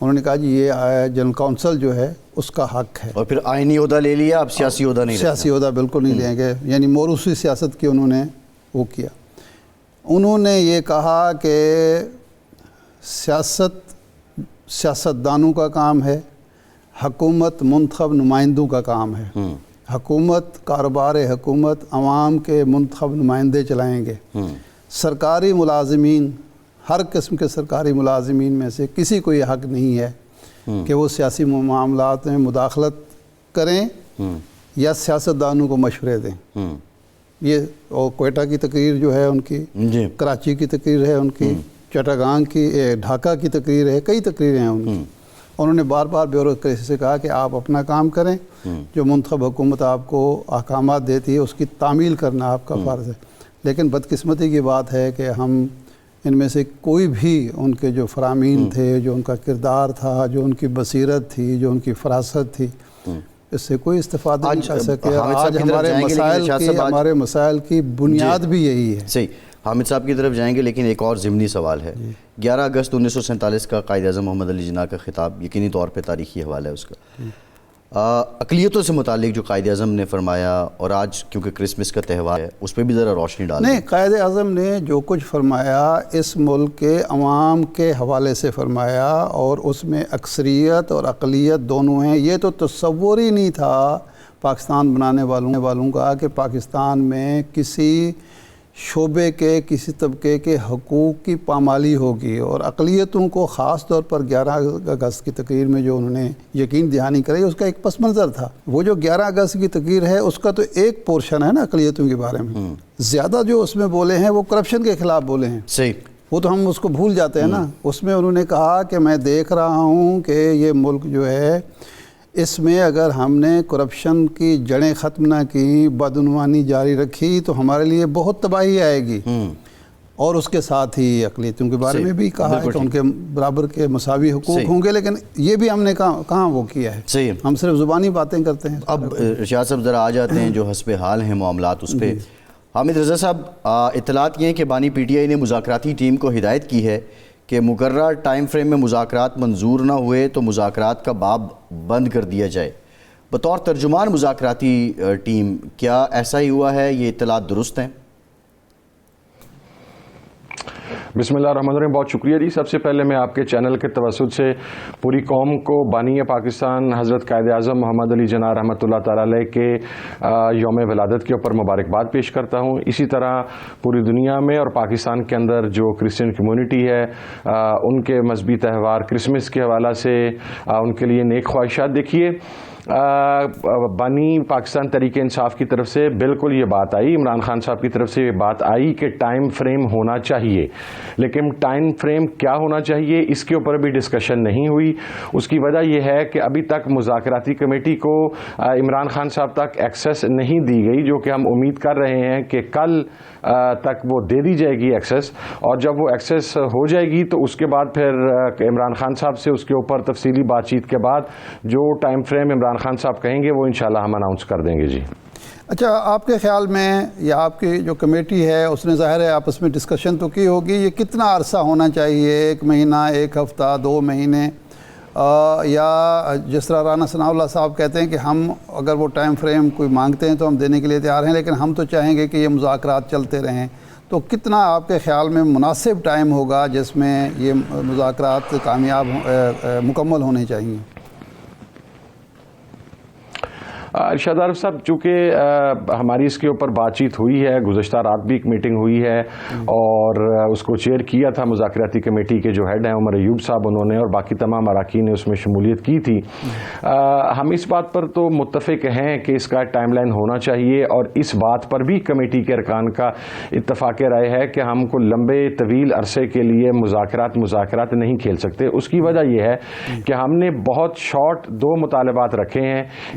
انہوں نے کہا جی یہ جنرل کونسل جو ہے اس کا حق ہے. اور پھر آئینی عہدہ لے لیا, اب سیاسی عہدہ نہیں, سیاسی عہدہ بالکل نہیں لیں گے, یعنی موروثی سیاست کی انہوں نے وہ کیا. انہوں نے یہ کہا کہ سیاستدانوں کا کام ہے, حکومت منتخب نمائندوں کا کام ہے. حکومت, کاروبار حکومت عوام کے منتخب نمائندے چلائیں گے. سرکاری ملازمین, ہر قسم کے سرکاری ملازمین میں سے کسی کو یہ حق نہیں ہے کہ وہ سیاسی معاملات میں مداخلت کریں یا سیاستدانوں کو مشورے دیں. یہ اور کوئٹہ کی تقریر جو ہے ان کی, کراچی کی تقریر ہے ان کی, چٹاگانگ کی, ڈھاکہ کی تقریر ہے, کئی تقریریں ہیں ان کی. انہوں نے بار بار بیوروکریسی سے کہا کہ آپ اپنا کام کریں, جو منتخب حکومت آپ کو احکامات دیتی ہے اس کی تعمیل کرنا آپ کا فرض ہے. لیکن بدقسمتی کی بات ہے کہ ہم ان میں سے کوئی بھی ان کے جو فرامین تھے, جو ان کا کردار تھا, جو ان کی بصیرت تھی, جو ان کی فراست تھی, اس سے کوئی استفادہ نہیں کر سکے. آج ہمارے مسائل کی بنیاد بھی یہی ہے. صحیح, حامد صاحب کی طرف جائیں گے, لیکن ایک اور ضمنی سوال ہے. 11 اگست 1947 کا قائد اعظم محمد علی جناح کا خطاب یقینی طور پہ تاریخی حوالہ ہے اس کا. اقلیتوں سے متعلق جو قائد اعظم نے فرمایا, اور آج کیونکہ کرسمس کا تہوار ہے اس پہ بھی ذرا روشنی ڈالیں. نہیں, قائد اعظم نے جو کچھ فرمایا اس ملک کے عوام کے حوالے سے فرمایا, اور اس میں اکثریت اور اقلیت دونوں ہیں. یہ تو تصور ہی نہیں تھا پاکستان بنانے والوں کا کہ پاکستان میں کسی شعبے کے, کسی طبقے کے حقوق کی پامالی ہوگی. اور اقلیتوں کو خاص طور پر 11 اگست کی تقریر میں جو انہوں نے یقین دہانی کرائی, اس کا ایک پس منظر تھا. وہ جو 11 اگست کی تقریر ہے اس کا تو ایک پورشن ہے نا اقلیتوں کے بارے میں, زیادہ جو اس میں بولے ہیں وہ کرپشن کے خلاف بولے ہیں. صحیح, وہ تو ہم اس کو بھول جاتے ہیں نا. اس میں انہوں نے کہا کہ میں دیکھ رہا ہوں کہ یہ ملک جو ہے اس میں اگر ہم نے کرپشن کی جڑیں ختم نہ کی, بدعنوانی جاری رکھی, تو ہمارے لیے بہت تباہی آئے گی. اور اس کے ساتھ ہی اقلیتوں کے بارے میں بھی کہا ہے کہ ان کے برابر کے مساوی حقوق ہوں گے. لیکن یہ بھی ہم نے کہاں وہ کیا ہے, ہم صرف زبانی باتیں کرتے ہیں. اب ارشاد صاحب ذرا آ جاتے ہیں جو حسب حال ہیں معاملات اس پہ. حامد رضا صاحب, اطلاعات یہ ہیں کہ بانی پی ٹی آئی نے مذاکراتی ٹیم کو ہدایت کی ہے کہ مقررہ ٹائم فریم میں مذاکرات منظور نہ ہوئے تو مذاکرات کا باب بند کر دیا جائے. بطور ترجمان مذاکراتی ٹیم کیا ایسا ہی ہوا ہے, یہ اطلاعات درست ہیں؟ بسم اللہ الرحمن الرحیم. بہت شکریہ جی. سب سے پہلے میں آپ کے چینل کے توسط سے پوری قوم کو بانی پاکستان حضرت قائد اعظم محمد علی جناح رحمۃ اللہ تعالی علیہ کے یوم ولادت کے اوپر مبارکباد پیش کرتا ہوں. اسی طرح پوری دنیا میں اور پاکستان کے اندر جو کرسچن کمیونٹی ہے ان کے مذہبی تہوار کرسمس کے حوالہ سے ان کے لیے نیک خواہشات. دیکھیے, بانی پاکستان تحریک انصاف کی طرف سے بالکل یہ بات آئی, عمران خان صاحب کی طرف سے یہ بات آئی کہ ٹائم فریم ہونا چاہیے, لیکن ٹائم فریم کیا ہونا چاہیے اس کے اوپر بھی ڈسکشن نہیں ہوئی. اس کی وجہ یہ ہے کہ ابھی تک مذاکراتی کمیٹی کو عمران خان صاحب تک ایکسیس نہیں دی گئی, جو کہ ہم امید کر رہے ہیں کہ کل تک وہ دے دی جائے گی ایکسیس. اور جب وہ ایکسیس ہو جائے گی تو اس کے بعد پھر عمران خان صاحب سے اس کے اوپر تفصیلی بات چیت کے بعد جو ٹائم فریم عمران خان صاحب کہیں گے وہ انشاءاللہ ہم اناؤنس کر دیں گے. جی اچھا, آپ کے خیال میں یا آپ کی جو کمیٹی ہے اس نے ظاہر ہے آپس میں ڈسکشن تو کی ہوگی, یہ کتنا عرصہ ہونا چاہیے, 1 مہینہ, 1 ہفتہ, 2 مہینے, یا جس طرح رانا ثناء اللہ صاحب کہتے ہیں کہ ہم اگر وہ ٹائم فریم کوئی مانگتے ہیں تو ہم دینے کے لیے تیار ہیں, لیکن ہم تو چاہیں گے کہ یہ مذاکرات چلتے رہیں. تو کتنا آپ کے خیال میں مناسب ٹائم ہوگا جس میں یہ مذاکرات کامیاب مکمل ہونے چاہیے؟ ارشاد عارف صاحب, چونکہ ہماری اس کے اوپر بات چیت ہوئی ہے, گزشتہ رات بھی ایک میٹنگ ہوئی ہے اور اس کو چیئر کیا تھا مذاکراتی کمیٹی کے جو ہیڈ ہیں عمر ایوب صاحب, انہوں نے اور باقی تمام اراکین نے اس میں شمولیت کی تھی. ہم اس بات پر تو متفق ہیں کہ اس کا ٹائم لائن ہونا چاہیے, اور اس بات پر بھی کمیٹی کے ارکان کا اتفاق رائے ہے کہ ہم کو لمبے طویل عرصے کے لیے مذاکرات نہیں کھیل سکتے. اس کی وجہ یہ ہے کہ ہم نے بہت شارٹ 2 مطالبات رکھے ہیں.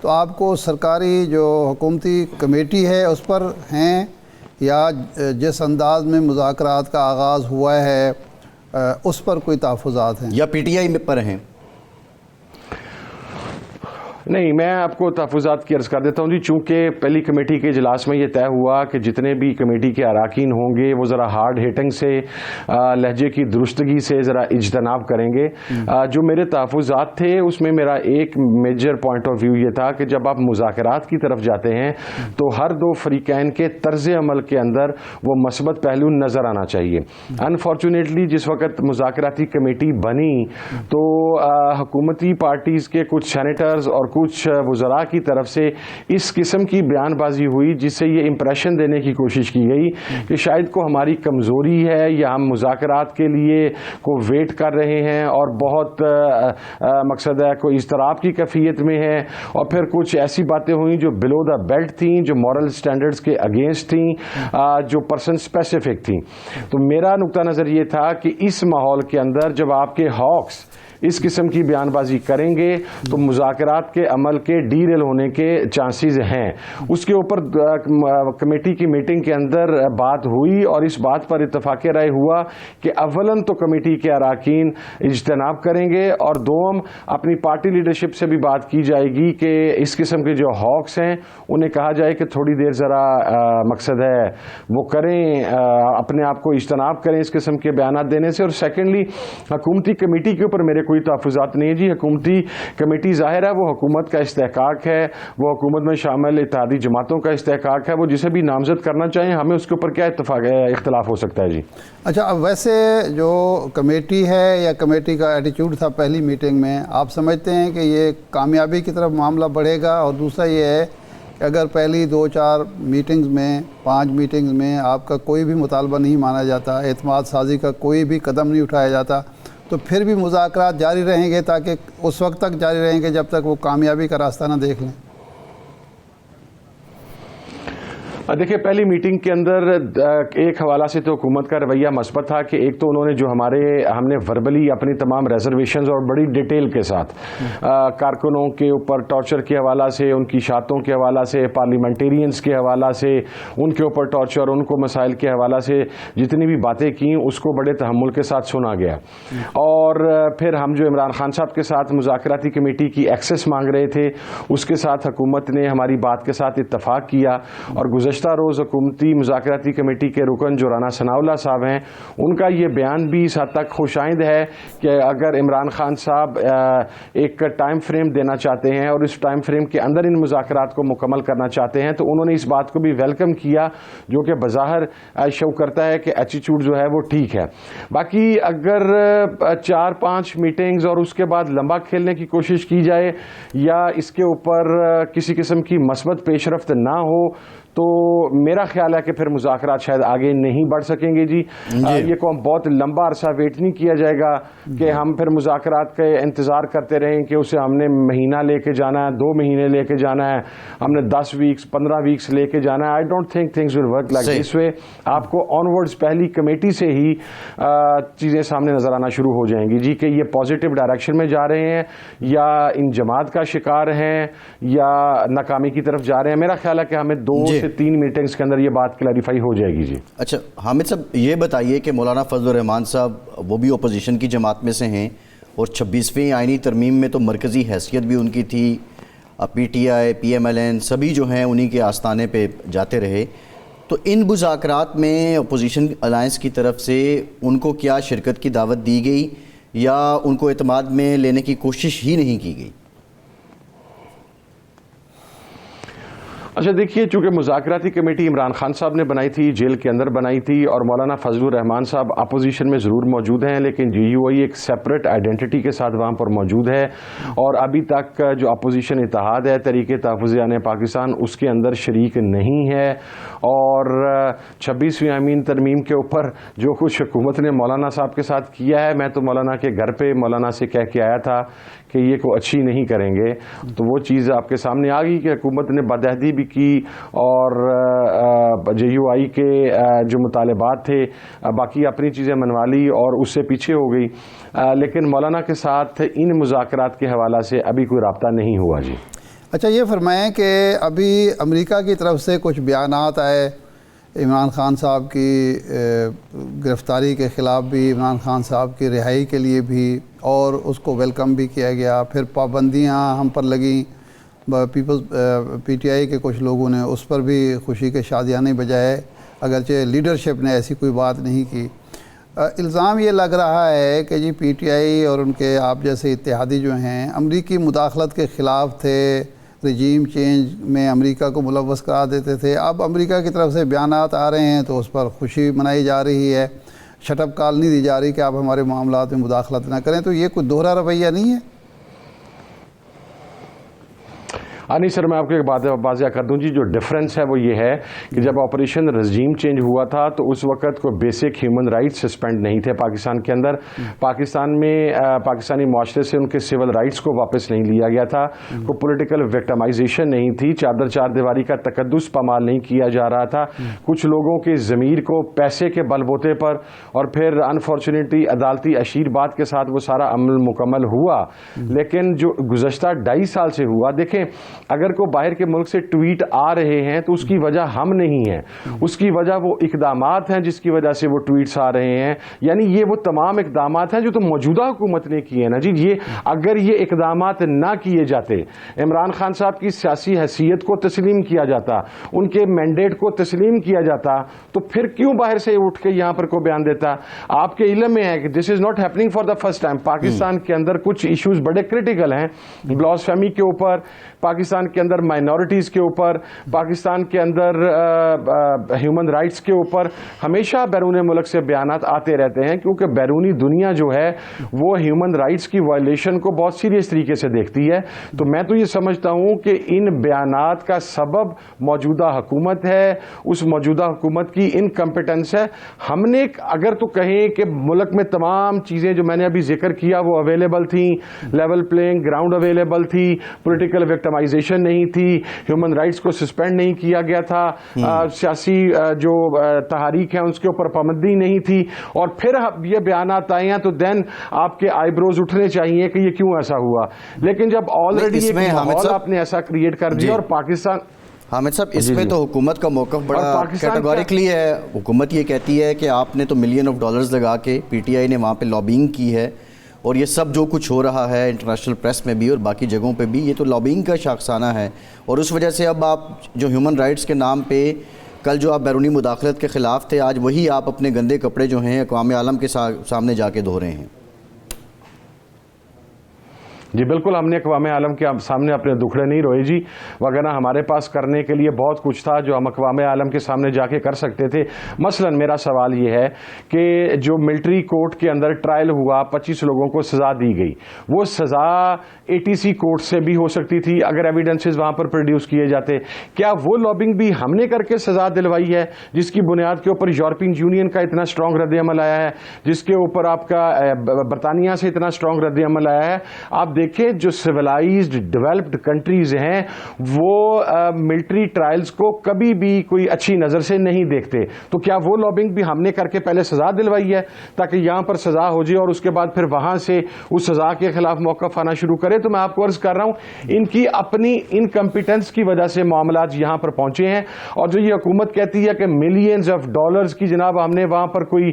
تو آپ کو سرکاری جو حکومتی کمیٹی ہے اس پر ہیں یا جس انداز میں مذاکرات کا آغاز ہوا ہے اس پر کوئی تحفظات ہیں؟ یا پی ٹی آئی پر ہیں؟ نہیں، میں آپ کو تحفظات کی عرض کر دیتا ہوں جی. چونکہ پہلی کمیٹی کے اجلاس میں یہ طے ہوا کہ جتنے بھی کمیٹی کے اراکین ہوں گے وہ ذرا ہارڈ ہیٹنگ سے، لہجے کی درستگی سے ذرا اجتناب کریں گے. جو میرے تحفظات تھے اس میں میرا ایک میجر پوائنٹ آف ویو یہ تھا کہ جب آپ مذاکرات کی طرف جاتے ہیں تو ہر دو فریقین کے طرز عمل کے اندر وہ مثبت پہلو نظر آنا چاہیے. انفارچونیٹلی جس وقت مذاکراتی کمیٹی بنی تو حکومتی پارٹیز کے کچھ سینیٹرز اور کچھ وزراء کی طرف سے اس قسم کی بیان بازی ہوئی جس سے یہ امپریشن دینے کی کوشش کی گئی کہ شاید کو ہماری کمزوری ہے یا ہم مذاکرات کے لیے کو ویٹ کر رہے ہیں اور بہت مقصد ہے کوئی اضطراب کی کیفیت میں ہے. اور پھر کچھ ایسی باتیں ہوئیں جو بلو دا بیلٹ تھیں، جو مورل سٹینڈرڈز کے اگینسٹ تھیں، جو پرسن اسپیسیفک تھیں. تو میرا نقطہ نظر یہ تھا کہ اس ماحول کے اندر جب آپ کے ہاکس اس قسم کی بیان بازی کریں گے تو مذاکرات کے عمل کے ڈی ریل ہونے کے چانسز ہیں. اس کے اوپر کمیٹی کی میٹنگ کے اندر بات ہوئی اور اس بات پر اتفاق رائے ہوا کہ اولاً تو کمیٹی کے اراکین اجتناب کریں گے اور دوم اپنی پارٹی لیڈرشپ سے بھی بات کی جائے گی کہ اس قسم کے جو ہاکس ہیں انہیں کہا جائے کہ تھوڑی دیر ذرا مقصد ہے وہ کریں، اپنے آپ کو اجتناب کریں اس قسم کے بیانات دینے سے. اور سیکنڈلی حکومتی کمیٹی کے اوپر میرے کوئی تحفظات نہیں ہے جی. حکومتی کمیٹی ظاہر ہے وہ حکومت کا استحقاق ہے، وہ حکومت میں شامل اتحادی جماعتوں کا استحقاق ہے، وہ جسے بھی نامزد کرنا چاہیں، ہمیں اس کے اوپر کیا اختلاف ہو سکتا ہے جی. اچھا، اب ویسے جو کمیٹی ہے یا کمیٹی کا ایٹیچیوڈ تھا پہلی میٹنگ میں، آپ سمجھتے ہیں کہ یہ کامیابی کی طرف معاملہ بڑھے گا؟ اور دوسرا یہ ہے کہ اگر پہلی 2-4 میٹنگز میں 5 میٹنگز میں آپ کا کوئی بھی مطالبہ نہیں مانا جاتا، اعتماد سازی کا کوئی بھی قدم نہیں اٹھایا جاتا، تو پھر بھی مذاکرات جاری رہیں گے تاکہ اس وقت تک جاری رہیں گے جب تک وہ کامیابی کا راستہ نہ دیکھ لیں؟ دیکھیں، پہلی میٹنگ کے اندر ایک حوالہ سے تو حکومت کا رویہ مثبت تھا کہ ایک تو انہوں نے جو ہم نے وربلی اپنی تمام ریزرویشنز اور بڑی ڈیٹیل کے ساتھ کارکنوں کے اوپر ٹارچر کے حوالہ سے، ان کی شاتوں کے حوالہ سے، پارلیمنٹیرینز کے حوالہ سے، ان کے اوپر ٹارچر، ان کو مسائل کے حوالہ سے جتنی بھی باتیں کیں اس کو بڑے تحمل کے ساتھ سنا گیا. اور پھر ہم جو عمران خان صاحب کے ساتھ مذاکراتی کمیٹی کی ایکسیس مانگ رہے تھے اس کے ساتھ حکومت نے ہماری بات کے ساتھ اتفاق کیا. اور گزشتہ روز حکومتی مذاکراتی کمیٹی کے رکن جو رانا ثناء اللہ صاحب ہیں ان کا یہ بیان بھی اس حد تک خوش آئند ہے کہ اگر عمران خان صاحب ایک ٹائم فریم دینا چاہتے ہیں اور اس ٹائم فریم کے اندر ان مذاکرات کو مکمل کرنا چاہتے ہیں تو انہوں نے اس بات کو بھی ویلکم کیا، جو کہ بظاہر شو کرتا ہے کہ ایٹیچیوڈ جو ہے وہ ٹھیک ہے. باقی اگر 4-5 میٹنگز اور اس کے بعد لمبا کھیلنے کی کوشش کی جائے یا اس کے اوپر کسی قسم کی مثبت پیش رفت نہ ہو تو میرا خیال ہے کہ پھر مذاکرات شاید آگے نہیں بڑھ سکیں گے جی. یہ کو ہم بہت لمبا عرصہ ویٹ نہیں کیا جائے گا کہ ہم پھر مذاکرات کا انتظار کرتے رہیں کہ اسے ہم نے مہینہ لے کے جانا ہے، 2 مہینے لے کے جانا ہے، ہم نے 10 ویکس 15 ویکس لے کے جانا ہے. I don't think things will work like this way. آپ کو آن ورڈز پہلی کمیٹی سے ہی چیزیں سامنے نظر آنا شروع ہو جائیں گی جی کہ یہ پازیٹیو ڈائریکشن میں جا رہے ہیں یا ان جماعت کا شکار ہیں یا ناکامی کی طرف جا رہے ہیں. میرا خیال ہے کہ ہمیں 2 سے 3 میٹنگز کے اندر یہ بات کلیریفائی ہو جائے گی جی. اچھا حامد صاحب، یہ بتائیے کہ مولانا فضل الرحمان صاحب وہ بھی اپوزیشن کی جماعت میں سے ہیں اور 26ویں آئینی ترمیم میں تو مرکزی حیثیت بھی ان کی تھی، P T I, P M L N سبھی جو ہیں انہی کے آستانے پہ جاتے رہے. تو ان مذاکرات میں اپوزیشن الائنس کی طرف سے ان کو کیا شرکت کی دعوت دی گئی یا ان کو اعتماد میں لینے کی کوشش ہی نہیں کی گئی؟ اچھا دیکھیے، چونکہ مذاکراتی کمیٹی عمران خان صاحب نے بنائی تھی، جیل کے اندر بنائی تھی، اور مولانا فضل الرحمان صاحب اپوزیشن میں ضرور موجود ہیں لیکن جی یو آئی ایک سیپریٹ آئیڈینٹی کے ساتھ وہاں پر موجود ہے اور ابھی تک جو اپوزیشن اتحاد ہے تحریک تحفظ عن پاکستان اس کے اندر شریک نہیں ہے. اور 26ویں آئین ترمیم کے اوپر جو کچھ حکومت نے مولانا صاحب کے ساتھ کیا ہے، میں تو مولانا کے گھر پہ مولانا سے کہہ کے آیا تھا کہ یہ کو اچھی نہیں کریں گے. تو وہ چیز آپ کے سامنے آ گئی کہ حکومت نے بدعہدی بھی کی اور جے یو آئی کے جو مطالبات تھے باقی اپنی چیزیں منوا لی اور اس سے پیچھے ہو گئی. لیکن مولانا کے ساتھ ان مذاکرات کے حوالہ سے ابھی کوئی رابطہ نہیں ہوا جی. اچھا یہ فرمائیں کہ ابھی امریکہ کی طرف سے کچھ بیانات آئے عمران خان صاحب کی گرفتاری کے خلاف بھی، عمران خان صاحب کی رہائی کے لیے بھی، اور اس کو ویلکم بھی کیا گیا. پھر پابندیاں ہم پر لگیں پی ٹی آئی کے کچھ لوگوں نے، اس پر بھی خوشی کے شادیانے بجائے، اگرچہ لیڈرشپ نے ایسی کوئی بات نہیں کی. الزام یہ لگ رہا ہے کہ جی پی ٹی آئی اور ان کے آپ جیسے اتحادی جو ہیں امریکی مداخلت کے خلاف تھے، رجیم چینج میں امریکہ کو ملوث کرا دیتے تھے. اب امریکہ کی طرف سے بیانات آ رہے ہیں تو اس پر خوشی منائی جا رہی ہے، شٹ اپ کال نہیں دی جا رہی کہ آپ ہمارے معاملات میں مداخلت نہ کریں. تو یہ کوئی دوہرا رویہ نہیں ہے؟ نہیں سر، میں آپ کو ایک بات واضح کر دوں جی. جو ڈفرینس ہے وہ یہ ہے کہ جب آپریشن رجیم چینج ہوا تھا تو اس وقت کوئی بیسک ہیومن رائٹس سسپینڈ نہیں تھے پاکستان کے اندر. پاکستان میں پاکستانی معاشرے سے ان کے سول رائٹس کو واپس نہیں لیا گیا تھا. کوئی پولیٹیکل وکٹمائزیشن نہیں تھی، چار دیواری کا تقدس پامال نہیں کیا جا رہا تھا. کچھ لوگوں کے ضمیر کو پیسے کے بل بوتے پر اور پھر انفارچونیٹلی عدالتی اشیر بات کے ساتھ وہ سارا عمل مکمل ہوا. لیکن جو گزشتہ 2.5 سال سے ہوا، دیکھیں اگر کوئی باہر کے ملک سے ٹویٹ آ رہے ہیں تو اس کی وجہ ہم نہیں ہیں، اس کی وجہ وہ اقدامات ہیں جس کی وجہ سے وہ ٹویٹس آ رہے ہیں. یعنی یہ وہ تمام اقدامات ہیں جو تو موجودہ حکومت نے کیے ہیں نا جی. اگر یہ اقدامات نہ کیے جاتے، عمران خان صاحب کی سیاسی حیثیت کو تسلیم کیا جاتا، ان کے مینڈیٹ کو تسلیم کیا جاتا، تو پھر کیوں باہر سے اٹھ کے یہاں پر کو بیان دیتا؟ آپ کے علم میں ہے کہ this is not happening for the first time. Pakistan کے اندر کچھ ایشوز بڑے کرٹیکل ہیں، بلاسفیمی کے اوپر، پاکستان کے اندر مائنورٹیز کے اوپر، پاکستان کے اندر ہیومن رائٹس کے اوپر ہمیشہ بیرون ملک سے بیانات آتے رہتے ہیں، کیونکہ بیرونی دنیا جو ہے وہ ہیومن رائٹس کی وائلیشن کو بہت سیریس طریقے سے دیکھتی ہے. تو میں تو یہ سمجھتا ہوں کہ ان بیانات کا سبب موجودہ حکومت ہے، اس موجودہ حکومت کی انکمپیٹنس ہے. ہم نے اگر تو کہیں کہ ملک میں تمام چیزیں جو میں نے ابھی ذکر کیا وہ اویلیبل تھیں، لیول پلینگ گراؤنڈ اویلیبل تھی، پولیٹیکل وکٹمائزیشن نہیں تھی، ہیومن رائٹس کو سسپینڈ نہیں کیا گیا تھا، سیاسی جو تحریک ہیں اس کے اوپر پابندی نہیں تھی، اور پھر یہ بیانات آئے ہیں تو دین آپ کے آئی بروز اٹھنے چاہیے کہ یہ کیوں ایسا ہوا. لیکن جب آلریڈی ایک ماحول آپ نے ایسا کریٹ کر دیا اور پاکستان. حامد صاحب اس میں تو حکومت کا موقف بڑا کیٹیگوریکلی ہے. حکومت یہ کہتی ہے کہ آپ نے تو ملین آف ڈالرز لگا کے پی ٹی آئی نے وہاں پہ لابینگ کی ہے، اور یہ سب جو کچھ ہو رہا ہے انٹرنیشنل پریس میں بھی اور باقی جگہوں پہ بھی یہ تو لابینگ کا شاخسانہ ہے، اور اس وجہ سے اب آپ جو ہیومن رائٹس کے نام پہ کل جو آپ بیرونی مداخلت کے خلاف تھے، آج وہی آپ اپنے گندے کپڑے جو ہیں اقوام عالم کے سامنے جا کے دھو رہے ہیں. جی بالکل، ہم نے اقوام عالم کے سامنے اپنے دکھڑے نہیں روئے جی، وغیرہ ہمارے پاس کرنے کے لیے بہت کچھ تھا جو ہم اقوام عالم کے سامنے جا کے کر سکتے تھے. مثلا میرا سوال یہ ہے کہ جو ملٹری کورٹ کے اندر ٹرائل ہوا، 25 لوگوں کو سزا دی گئی، وہ سزا ATC کورٹ سے بھی ہو سکتی تھی اگر ایویڈنسز وہاں پر پروڈیوس کیے جاتے. کیا وہ لابنگ بھی ہم نے کر کے سزا دلوائی ہے جس کی بنیاد کے اوپر یورپین یونین کا اتنا اسٹرانگ رد عمل آیا ہے، جس کے اوپر آپ کا برطانیہ سے اتنا اسٹرانگ رد عمل آیا ہے؟ آپ دیکھیں جو سویلائزڈ ڈیولپڈ کنٹریز ہیں وہ ملٹری ٹرائلز کو کبھی بھی کوئی اچھی نظر سے نہیں دیکھتے. تو کیا وہ لابنگ بھی ہم نے کر کے پہلے سزا دلوائی ہے تاکہ یہاں پر سزا ہو جائے اور اس کے بعد پھر وہاں سے اس سزا کے خلاف موقف آنا شروع کرے؟ تو میں آپ کو عرض کر رہا ہوں ان کی اپنی انکمپیٹنس کی وجہ سے معاملات یہاں پر پہنچے ہیں. اور جو یہ حکومت کہتی ہے کہ ملینز آف ڈالرز کی جناب ہم نے وہاں پر کوئی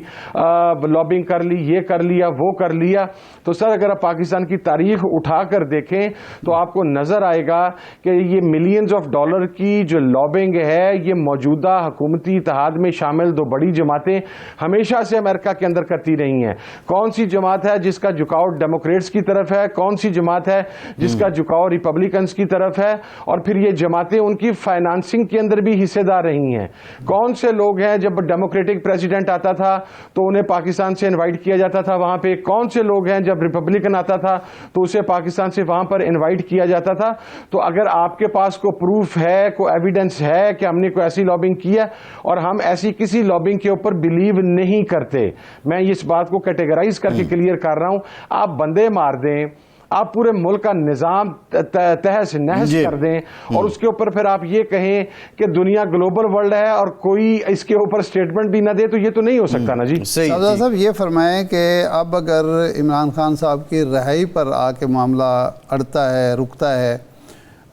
لابنگ کر لی، یہ کر لیا، وہ کر لیا، تو سر اگر آپ پاکستان کی تاریخ اٹھا کر دیکھیں تو آپ کو نظر آئے گا کہ یہ ملینز آف ڈالر کی جو لابنگ ہے یہ موجودہ حکومتی اتحاد میں شامل دو بڑی جماعتیں ہمیشہ سے امریکہ کے اندر کرتی رہی ہیں. کون سی جماعت ہے جس کا جھکاؤ ڈیموکریٹس کی طرف ہے، کون سی جماعت ہے جس کا جھکاؤ ریپبلکنز کی طرف ہے، اور پھر یہ جماعتیں ان کی فائنانسنگ کے اندر بھی حصے دار رہی ہیں. کون سے لوگ ہیں جب ڈیموکریٹک پریزیڈنٹ آتا تھا تو انہیں پاکستان سے انوائٹ کیا جاتا تھا وہاں پہ، کون سے لوگ ہیں جب ریپبلکن آتا تھا تو اسے پاکستان سے وہاں پر انوائٹ کیا جاتا تھا. تو اگر آپ کے پاس کوئی پروف ہے، کوئی ایویڈنس ہے کہ ہم نے کوئی ایسی لابنگ کی ہے، اور ہم ایسی کسی لابنگ کے اوپر بلیو نہیں کرتے، میں اس بات کو کیٹیگرائز کر کے کلیئر کر رہا ہوں، آپ بندے مار دیں، آپ پورے ملک کا نظام تہس نہس کر دیں، اور اس کے اوپر پھر آپ یہ کہیں کہ دنیا گلوبل ورلڈ ہے اور کوئی اس کے اوپر سٹیٹمنٹ بھی نہ دے، تو یہ تو نہیں ہو سکتا نا جی. صاحب یہ فرمائیں کہ اب اگر عمران خان صاحب کی رہائی پر آ کے معاملہ اڑتا ہے، رکتا ہے،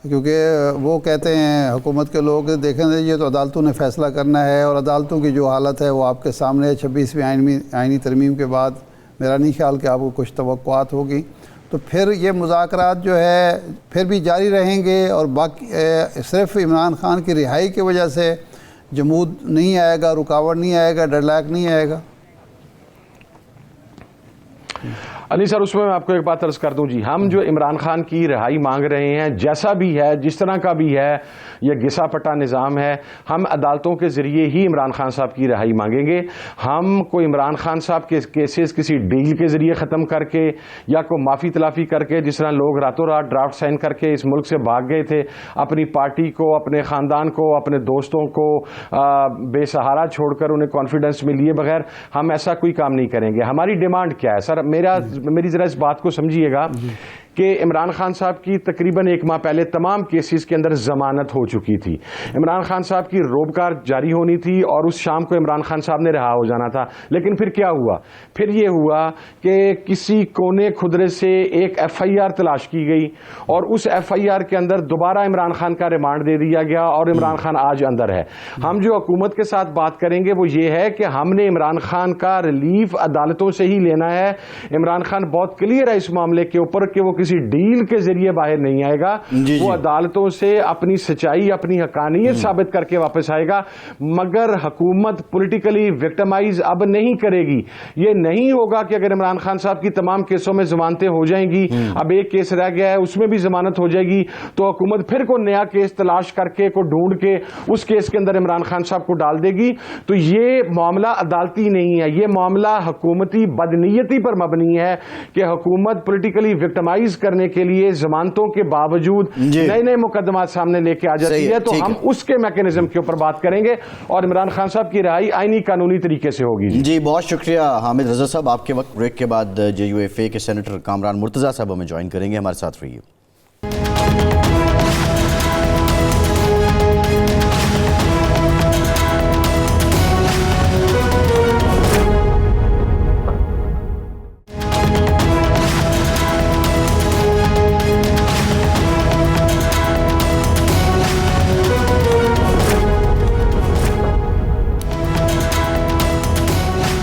کیونکہ وہ کہتے ہیں حکومت کے لوگ دیکھیں یہ تو عدالتوں نے فیصلہ کرنا ہے، اور عدالتوں کی جو حالت ہے وہ آپ کے سامنے ہے۔ 26ویں آئینی ترمیم کے بعد میرا نہیں خیال کہ آپ کو کچھ توقعات ہوگی، تو پھر یہ مذاکرات جو ہے پھر بھی جاری رہیں گے، اور باقی صرف عمران خان کی رہائی کی وجہ سے جمود نہیں آئے گا، رکاوٹ نہیں آئے گا، ڈیڈ لاک نہیں آئے گا۔ علی سر، اس میں آپ کو ایک بات عرض کر دوں جی، ہم جو عمران خان کی رہائی مانگ رہے ہیں، جیسا بھی ہے، جس طرح کا بھی ہے، یہ گھسا پٹا نظام ہے، ہم عدالتوں کے ذریعے ہی عمران خان صاحب کی رہائی مانگیں گے۔ ہم کوئی عمران خان صاحب کے کیسز کسی ڈیل کے ذریعے ختم کر کے یا کوئی معافی تلافی کر کے، جس طرح لوگ راتوں رات ڈرافٹ سائن کر کے اس ملک سے بھاگ گئے تھے، اپنی پارٹی کو، اپنے خاندان کو، اپنے دوستوں کو بے سہارا چھوڑ کر انہیں کانفیڈنس میں لیے بغیر ہم ایسا کوئی کام نہیں کریں گے۔ ہماری ڈیمانڈ کیا ہے سر؟ میری ذرا اس بات کو سمجھیے گا کہ عمران خان صاحب کی تقریباً 1 ماہ پہلے تمام کیسز کے اندر ضمانت ہو چکی تھی۔ عمران خان صاحب کی روبکار جاری ہونی تھی اور اس شام کو عمران خان صاحب نے رہا ہو جانا تھا، لیکن پھر کیا ہوا؟ پھر یہ ہوا کہ کسی کونے خدرے سے ایک FIR تلاش کی گئی اور اس FIR کے اندر دوبارہ عمران خان کا ریمانڈ دے دیا گیا اور عمران خان آج اندر ہے۔ ہم جو حکومت کے ساتھ بات کریں گے وہ یہ ہے کہ ہم نے عمران خان کا ریلیف عدالتوں سے ہی لینا ہے۔ عمران خان بہت کلیئر ہے اس معاملے کے اوپر کہ وہ کسی ڈیل کے ذریعے باہر نہیں آئے گا، وہ عدالتوں سے اپنی سچائی، اپنی حقانیت ثابت کر کے واپس آئے گا، مگر حکومت پولیٹیکلی وکٹمائز اب نہیں کرے گی۔ یہ نہیں ہوگا کہ اگر عمران خان صاحب کی تمام کیسوں میں ضمانتیں ہو جائیں گی، اب ایک کیس رہ گیا ہے اس میں بھی ضمانت ہو جائے گی، تو حکومت پھر کوئی نیا کیس تلاش کر کے کو ڈھونڈ کے اس کیس کے اندر عمران خان صاحب کو ڈال دے گی۔ تو یہ معاملہ عدالتی نہیں ہے، یہ معاملہ حکومتی بدنیتی پر مبنی ہے کہ حکومت پولیٹیکلی وکٹمائز کرنے کے لیے ضمانتوں کے باوجود نئے مقدمات سامنے لے کے آ جاتی ہے، تو ہم اس کے میکینزم کے اوپر بات کریں گے اور عمران خان صاحب کی رہائی آئینی قانونی طریقے سے ہوگی۔ جی بہت شکریہ حامد رضا صاحب، آپ کے وقت بریک کے بعد JUFA کے سینیٹر کامران مرتضیٰ صاحب ہمیں جوائن کریں گے، ہمارے ساتھ رہیے۔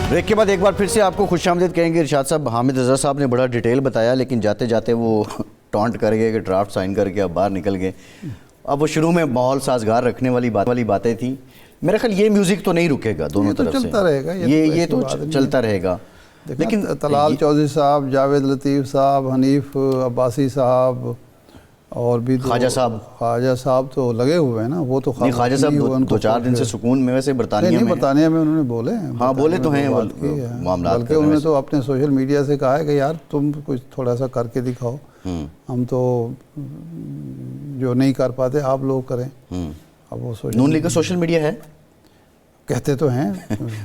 بریک کے بعد ایک بار پھر سے آپ کو خوش آمدید کہیں گے۔ ارشاد صاحب، حامد رضا صاحب نے بڑا ڈیٹیل بتایا، لیکن جاتے جاتے وہ ٹانٹ کر گئے کہ ڈرافٹ سائن کر کے اب باہر نکل گئے۔ اب وہ شروع میں ماحول سازگار رکھنے والی باتیں تھیں، میرا خیال یہ میوزک تو نہیں رکے گا دونوں طرف سے، چلتا رہے گا، یہ تو چلتا رہے گا۔ لیکن طلال چودھری صاحب، جاوید لطیف صاحب، حنیف عباسی صاحب اور بھی خواجہ صاحب تو لگے ہوئے ہیں نا، وہ تو خواجہ صاحب 2-4 دن سے سکون میں، ویسے برطانیہ میں انہوں نے بولے ہیں، ہاں بولے تو ہیں معاملات، بلکہ انہوں نے تو اپنے سوشل میڈیا سے کہا ہے کہ یار تم کچھ تھوڑا سا کر کے دکھاؤ، ہم تو جو نہیں کر پاتے آپ لوگ کریں۔ اب وہ نون لیگ کا سوشل میڈیا ہے، کہتے تو ہیں